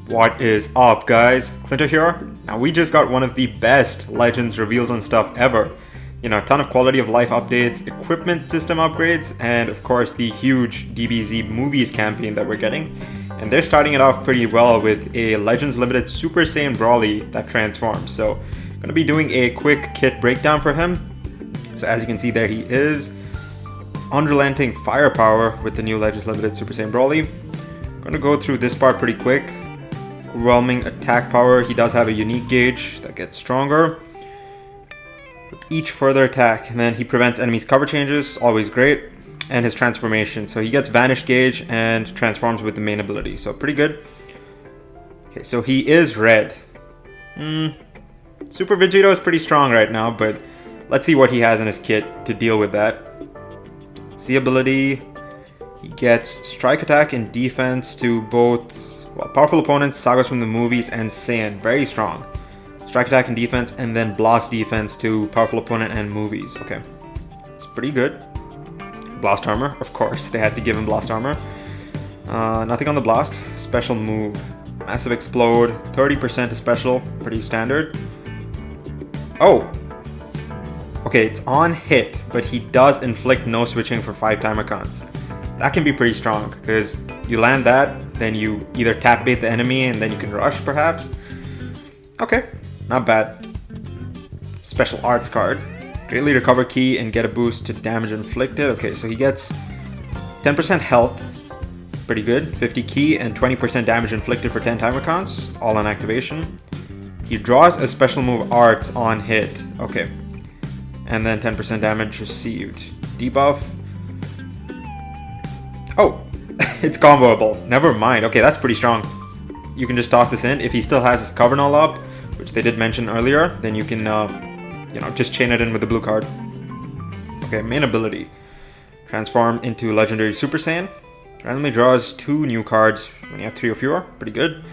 What is up, guys? Clinter here. Now, we just got one of the best Legends reveals and stuff ever. You know, a ton of quality of life updates, equipment system upgrades, and of course the huge DBZ movies campaign that we're getting. And they're starting it off pretty well with a Legends Limited Super Saiyan BROLY that transforms. So, I'm going to be doing a quick kit breakdown for him. So as you can see there, he is unrelenting firepower with the new Legends Limited Super Saiyan BROLY. I'm going to go through this part pretty quick. Overwhelming attack power, he does have a unique gauge that gets stronger with each further attack, and then he prevents enemies' cover changes, always great, and his transformation. So he gets vanish gauge and transforms with the main ability, so pretty good. Okay, so he is red. Super Vegito is pretty strong right now, but let's see what he has in his kit to deal with that. C ability, he gets strike attack and defense to both powerful opponents, sagas from the movies, and Saiyan. Very strong. Strike attack and defense, and then blast defense to powerful opponent and movies. Okay, it's pretty good. Blast armor, of course. They had to give him blast armor. Nothing on the blast. Special move. Massive explode. 30% to special. Pretty standard. Oh! Okay, it's on hit, but he does inflict no switching for 5 timer counts. That can be pretty strong, because you land that, then you either tap bait the enemy and then you can rush, perhaps. Okay, not bad. Special arts card. Greatly recover key and get a boost to damage inflicted. Okay, so he gets 10% health. Pretty good. 50 key and 20% damage inflicted for 10 timer counts. All on activation. He draws a special move arts on hit. Okay. And then 10% damage received. Debuff. Oh, it's comboable. Never mind. Okay, that's pretty strong. You can just toss this in. If he still has his cover null up, which they did mention earlier, then you can, just chain it in with the blue card. Okay, main ability. Transform into Legendary Super Saiyan. Randomly draws 2 new cards when you have 3 or fewer. Pretty good.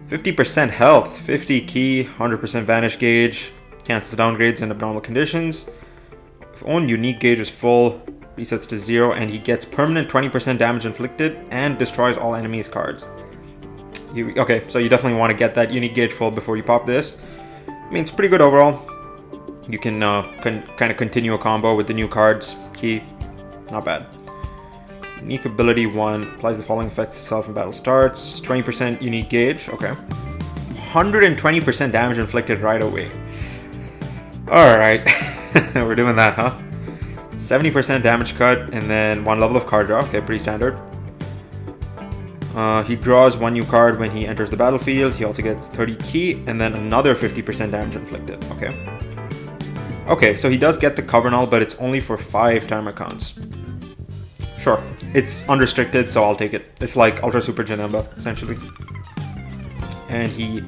50% health, 50 key, 100% vanish gauge. Cancels downgrades in abnormal conditions. If own unique gauge is full, resets to 0, and he gets permanent 20% damage inflicted and destroys all enemies' cards. Okay, so you definitely want to get that unique gauge full before you pop this. I mean, it's pretty good overall. You can kind of continue a combo with the new cards. Key, not bad. Unique ability 1 applies the following effects to self when battle starts. 20% unique gauge, okay. 120% damage inflicted right away. Alright, we're doing that, huh? 70% damage cut, and then 1 level of card draw. Okay, pretty standard. He draws 1 new card when he enters the battlefield. He also gets 30 key, and then another 50% damage inflicted. Okay. Okay, so he does get the cover null, but it's only for 5 timer counts. Sure, it's unrestricted, so I'll take it. It's like Ultra Super Janemba, essentially. And he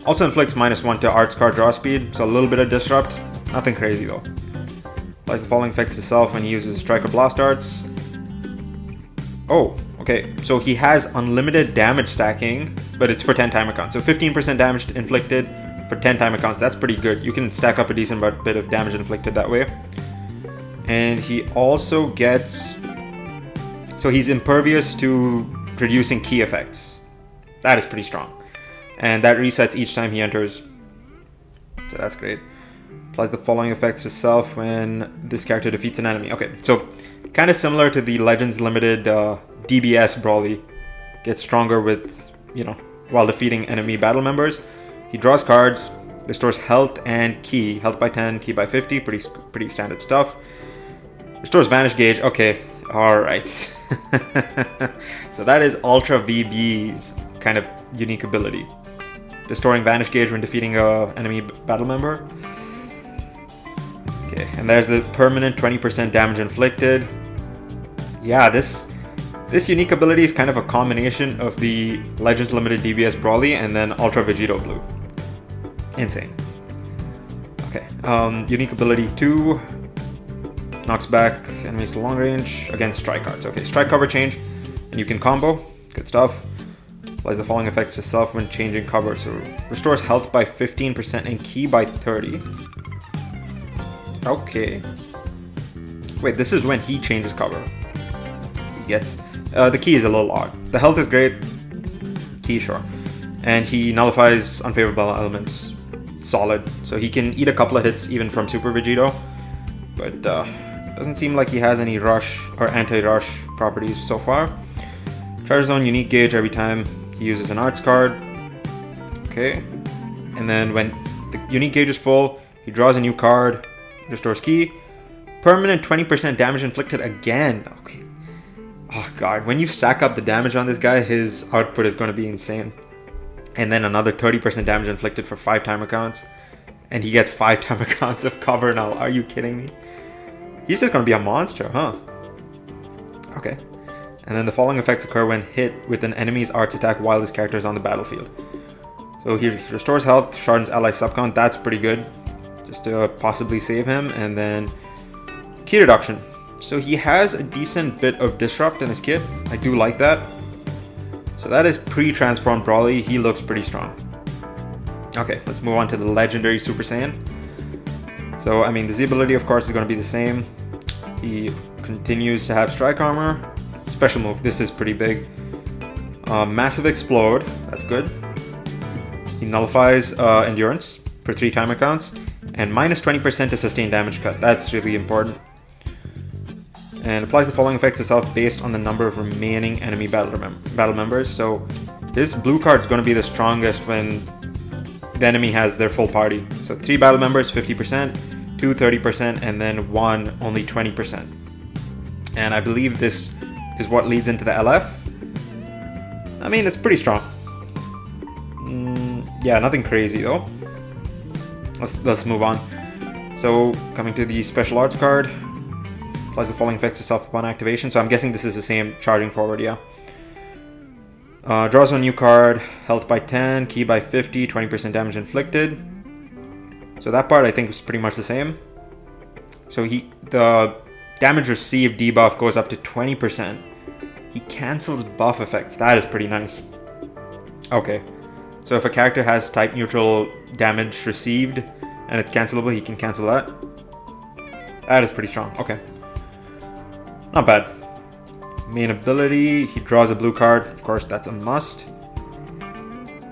also inflicts -1 to arts card draw speed, so a little bit of disrupt. Nothing crazy though. Applies the following effects to self when he uses Strike or Blast Arts. Oh, okay. So he has unlimited damage stacking, but it's for 10 timer counts. So 15% damage inflicted for 10 timer counts. That's pretty good. You can stack up a decent bit of damage inflicted that way. And he also gets... So he's impervious to producing key effects. That is pretty strong. And that resets each time he enters. So that's great. Applies the following effects to self when this character defeats an enemy. Okay, so kind of similar to the Legends Limited DBS BROLY. Gets stronger with, while defeating enemy battle members. He draws cards, restores health and key. Health by 10, key by 50. Pretty standard stuff. Restores vanish gauge. Okay, alright. So that is Ultra VB's kind of unique ability. Restoring vanish gauge when defeating an enemy battle member. Okay, and there's the permanent 20% damage inflicted. Yeah, this unique ability is kind of a combination of the Legends Limited DBS BROLY and then Ultra Vegito Blue. Insane. Okay, unique ability 2 knocks back enemies to long range against strike cards. Okay, strike cover change, and you can combo. Good stuff. Applies the following effects to self when changing cover. So restores health by 15% and key by 30. Okay. Wait, this is when he changes cover. He gets... the key is a little odd. The health is great. Key, sure. And he nullifies unfavorable elements. Solid. So he can eat a couple of hits even from Super Vegito. But doesn't seem like he has any rush or anti-rush properties so far. Charges on unique gauge every time he uses an arts card. Okay. And then when the unique gauge is full, he draws a new card, restores ki. Permanent 20% damage inflicted again. Okay. Oh god, when you stack up the damage on this guy, his output is going to be insane. And then another 30% damage inflicted for 5 timer counts. And he gets 5 timer counts of cover now. Are you kidding me? He's just going to be a monster, huh? Okay. And then the following effects occur when hit with an enemy's arts attack while this character is on the battlefield. So he restores health, shortens ally subcount. That's pretty good. Just to possibly save him. And then ki reduction. So he has a decent bit of disrupt in his kit. I do like that. So that is pre-transformed BROLY. He looks pretty strong. Okay, let's move on to the legendary Super Saiyan. So, I mean, the Z ability, of course, is going to be the same. He continues to have strike armor. Special move, this is pretty big. Massive explode, that's good. He nullifies endurance for 3 timer counts. And minus 20% to sustain damage cut. That's really important. And applies the following effects itself based on the number of remaining enemy battle members. So this blue card is going to be the strongest when the enemy has their full party. So 3 battle members, 50%, 2, 30%, and then 1, only 20%. And I believe this is what leads into the LF. I mean, it's pretty strong. Yeah, nothing crazy though. Let's move on. So coming to the special arts card. Applies the following effects to self upon activation. So I'm guessing this is the same charging forward, yeah. Draws a new card, health by 10, ki by 50, 20% damage inflicted. So that part I think is pretty much the same. So the damage received debuff goes up to 20%. He cancels buff effects. That is pretty nice. Okay. So if a character has type neutral damage received and it's cancelable, he can cancel that. That is pretty strong. Okay. Not bad. Main ability, he draws a blue card. Of course, that's a must.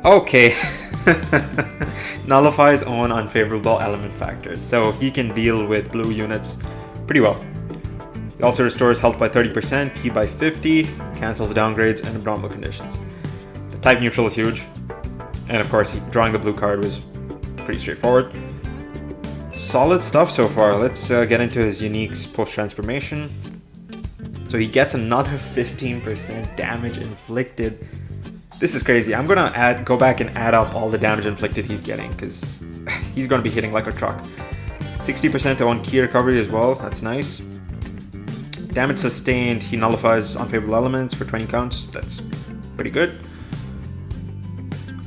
Okay. Nullifies own unfavorable element factors. So he can deal with blue units pretty well. He also restores health by 30%, ki by 50, cancels downgrades and abnormal conditions. The type neutral is huge. And of course, drawing the blue card was pretty straightforward. Solid stuff so far. Let's get into his uniques post-transformation. So he gets another 15% damage inflicted. This is crazy. I'm gonna go back and add up all the damage inflicted he's getting because he's gonna be hitting like a truck. 60% on ki recovery as well. That's nice. Damage sustained. He nullifies unfavorable elements for 20 counts. That's pretty good.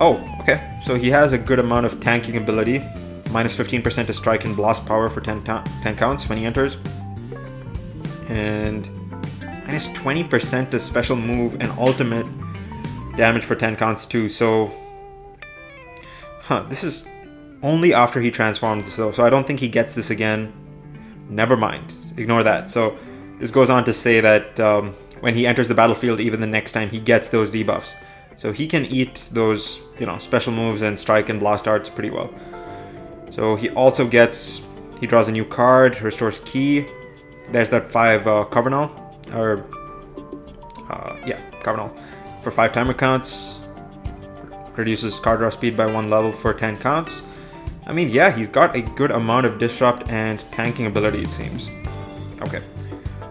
Oh, okay. So he has a good amount of tanking ability. Minus 15% to strike and blast power for 10 counts when he enters. And minus 20% to special move and ultimate damage for 10 counts too. So, this is only after he transforms. So I don't think he gets this again. Never mind. Ignore that. So this goes on to say that when he enters the battlefield, even the next time, he gets those debuffs. So he can eat those, special moves and strike and blast arts pretty well. So he also he draws a new card, restores ki. There's that 5 Covenal, Covenal for 5 timer counts. Reduces card draw speed by 1 level for 10 counts. I mean, yeah, he's got a good amount of disrupt and tanking ability, it seems. Okay.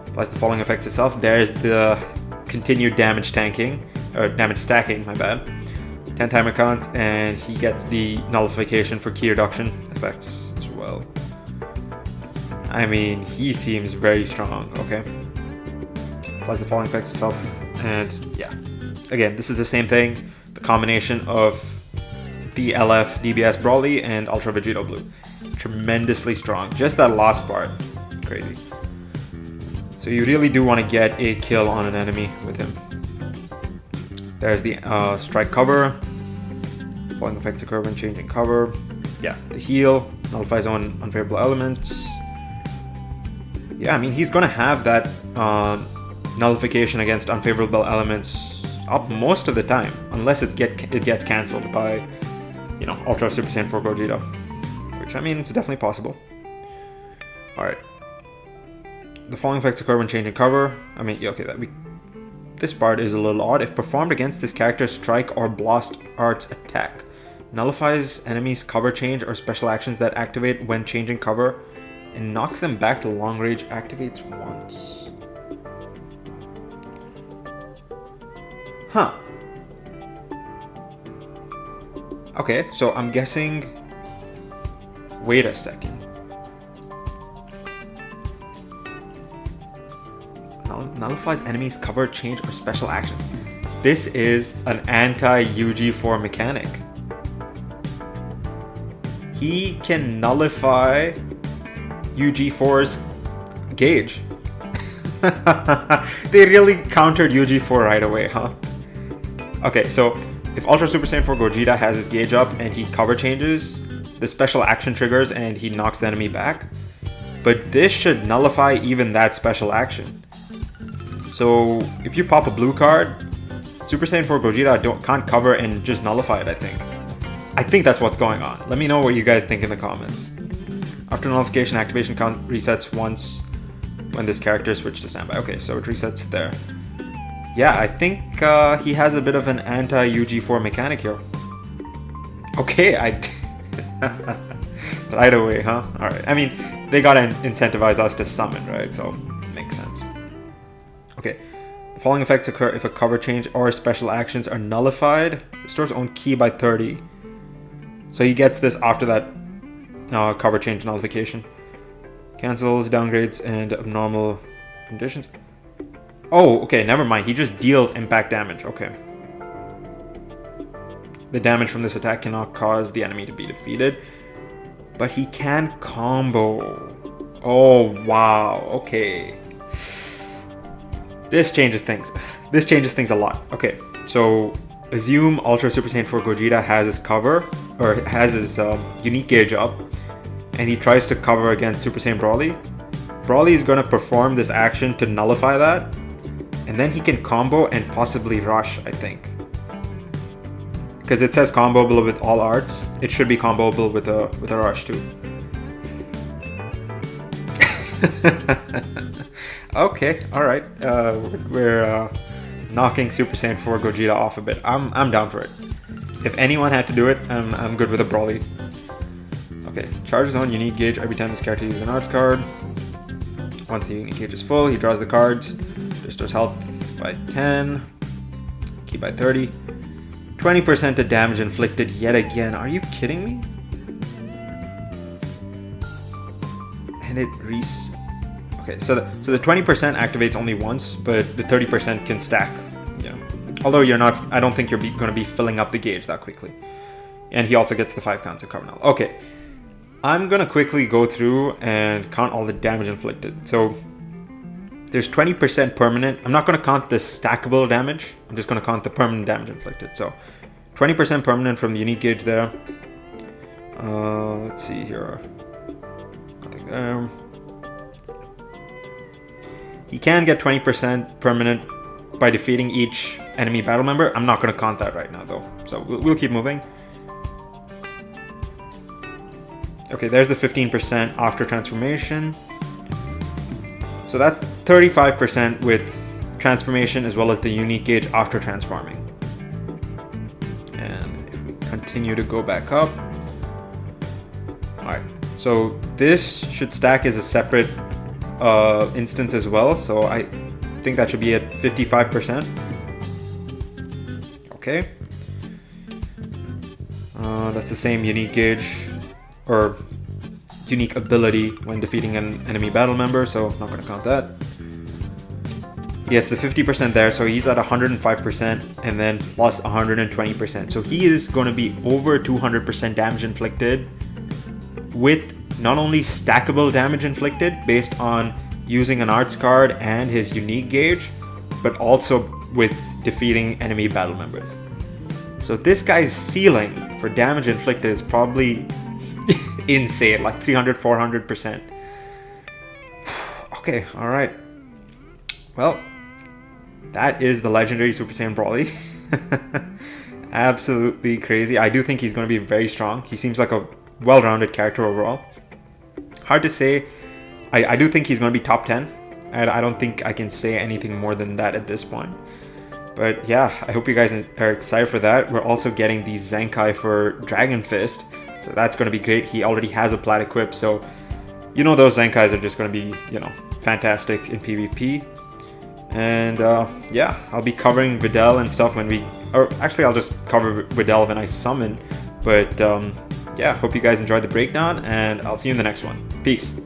Applies the following effects itself. There's the continued damage tanking, or damage stacking, my bad. 10 timer counts, and he gets the nullification for ki reduction effects as well. I mean, he seems very strong. Okay. Applies the following effects itself, and yeah. Again, this is the same thing. The combination of the LF, DBS BROLY, and Ultra Vegito Blue. Tremendously strong. Just that last part. Crazy. So you really do want to get a kill on an enemy with him. There's the strike cover. Following effects occur when changing cover. Yeah, the heal. Nullifies on unfavorable elements. Yeah, I mean, he's going to have that nullification against unfavorable elements up most of the time, unless it gets cancelled by, you know, Ultra Super Saiyan 4 Gogeta, which I mean, it's definitely possible. All right. The following effects occur when changing cover. I mean, yeah, okay, this part is a little odd. If performed against this character's strike or blast arts attack, nullifies enemies' cover change or special actions that activate when changing cover, and knocks them back to long range. Activates once. Huh. Okay, so I'm guessing... Wait a second. Nullifies enemies' cover, change, or special actions. This is an anti-UG4 mechanic. He can nullify UG4's gauge. They really countered UG4 right away, huh? Okay, so if Ultra Super Saiyan 4 Gogeta has his gauge up and he cover changes, the special action triggers and he knocks the enemy back. But this should nullify even that special action. So if you pop a blue card, Super Saiyan 4 Gogeta can't cover and just nullify it, I think. I think that's what's going on. Let me know what you guys think in the comments. After nullification, activation count resets once when this character is switched to standby. Okay, so it resets there. Yeah, I think he has a bit of an anti-UG4 mechanic here. Okay, right away, huh? Alright, I mean, they gotta incentivize us to summon, right? So, makes sense. Okay, the following effects occur if a cover change or special actions are nullified. Restores own ki by 30. So he gets this after that cover change nullification. Cancels, downgrades, and abnormal conditions. Oh, okay, never mind. He just deals impact damage. Okay. The damage from this attack cannot cause the enemy to be defeated. But he can combo. Oh, wow. Okay. This changes things. This changes things a lot. Okay, so assume Ultra Super Saiyan 4 Gogeta has his cover, or has his unique gauge up, and he tries to cover against Super Saiyan BROLY. BROLY is going to perform this action to nullify that, and then he can combo and possibly rush, I think. Because it says comboable with all arts, it should be comboable with a rush too. Okay, alright. We're knocking Super Saiyan 4 Gogeta off a bit. I'm down for it. If anyone had to do it, I'm good with a BROLY. Okay, charges on unique gauge every time this character uses an arts card. Once the unique gauge is full, he draws the cards. Restores health by 10. Ki by 30. 20% to damage inflicted yet again. Are you kidding me? And it resets. Okay, so the 20% activates only once, but the 30% can stack. Yeah. Although you're not, I don't think you're going to be filling up the gauge that quickly. And he also gets the 5 counts of cover now. Okay, I'm going to quickly go through and count all the damage inflicted. So there's 20% permanent. I'm not going to count the stackable damage. I'm just going to count the permanent damage inflicted. So 20% permanent from the unique gauge there. Let's see here. Nothing there. He can get 20% permanent by defeating each enemy battle member. I'm not going to count that right now though. So we'll keep moving. Okay, there's the 15% after transformation. So that's 35% with transformation as well as the unique gauge after transforming. And if we continue to go back up. Alright, so this should stack as a separate instance as well, so I think that should be at 55%. Okay. That's the same unique gauge or unique ability when defeating an enemy battle member, so not going to count that. Yeah, it's the 50% there, so he's at 105% and then plus 120%. So he is going to be over 200% damage inflicted with not only stackable damage inflicted based on using an arts card and his unique gauge, but also with defeating enemy battle members. So this guy's ceiling for damage inflicted is probably insane, like 300-400%. Okay, alright. Well, that is the legendary Super Saiyan BROLY. Absolutely crazy. I do think he's going to be very strong. He seems like a well-rounded character overall. Hard to say. I do think he's going to be top 10. And I don't think I can say anything more than that at this point. But yeah, I hope you guys are excited for that. We're also getting the Zenkai for Dragon Fist. So that's going to be great. He already has a plat equipped. So, you know, those Zenkais are just going to be, you know, fantastic in PvP. And yeah, I'll be covering Videl and stuff when we... Or actually, I'll just cover Videl when I summon. But yeah, hope you guys enjoyed the breakdown. And I'll see you in the next one. Peace.